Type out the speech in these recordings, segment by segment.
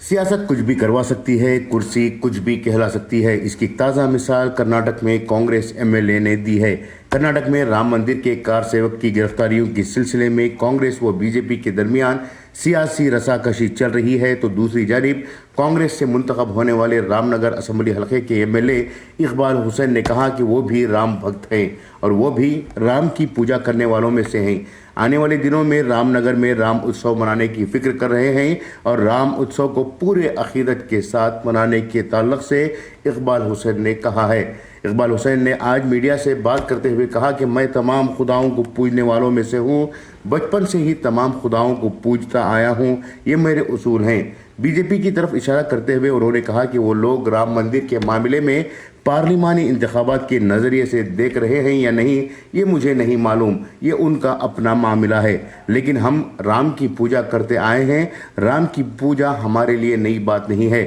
सियासत कुछ भी करवा सकती है, कुर्सी कुछ भी कहला सकती है। इसकी एक ताज़ा मिसाल कर्नाटक में कांग्रेस एमएलए ने दी है। कर्नाटक में राम मंदिर के कार सेवक की गिरफ्तारियों के सिलसिले में कांग्रेस व बीजेपी के दरमियान सियासी रसाकशी चल रही है, तो दूसरी जानिब कांग्रेस से मुंतखब होने वाले रामनगर असम्बली हलके के एमएलए इकबाल हुसैन ने कहा कि वो भी राम भक्त हैं और वो भी राम की पूजा करने वालों में से हैं। आने वाले दिनों में रामनगर में राम उत्सव मनाने की फिक्र कर रहे हैं और राम उत्सव को पूरे अकीदत के साथ मनाने के ताल्लुक से इकबाल हुसैन ने कहा है। इकबाल हुसैन ने आज मीडिया से बात करते हुए कहा कि मैं तमाम खुदाओं को पूजने वालों में से हूँ, बचपन से ही तमाम खुदाओं को पूजता आया हूँ, ये मेरे उसूल हैं। बीजेपी की तरफ इशारा करते हुए उन्होंने कहा कि वो लोग राम मंदिर के मामले में पार्लिमानी इंतखाबात के नज़रिए से देख रहे हैं या नहीं, ये मुझे नहीं मालूम, ये उनका अपना मामला है, लेकिन हम राम की पूजा करते आए हैं। राम की पूजा हमारे लिए नई बात नहीं है,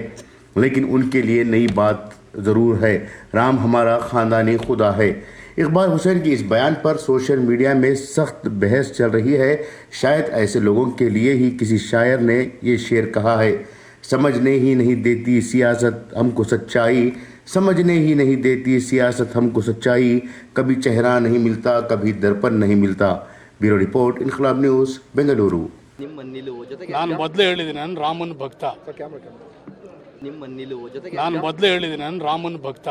लेकिन उनके लिए नई बात ज़रूर है। राम हमारा ख़ानदानी खुदा है। इकबाल हुसैन की इस बयान पर सोशल मीडिया में सख्त बहस चल रही है। शायद ऐसे लोगों के लिए ही किसी शायर ने ये शेर कहा है, समझने ही नहीं देती सियासत हमको सच्चाई, समझने ही नहीं देती सियासत हमको सच्चाई, कभी चेहरा नहीं मिलता, कभी दर्पण नहीं मिलता। ब्यूरो रिपोर्ट, इनकलाब न्यूज़, बेंगलुरु। ನಾನು ಮೊದಲೇ ಹೇಳಿದ್ದೀನಿ, ನಾನು ರಾಮನ ಭಕ್ತ. ನಾನು ಮೊದಲೇ ಹೇಳಿದ್ದೀನಿ, ನಾನು ರಾಮನ ಭಕ್ತ.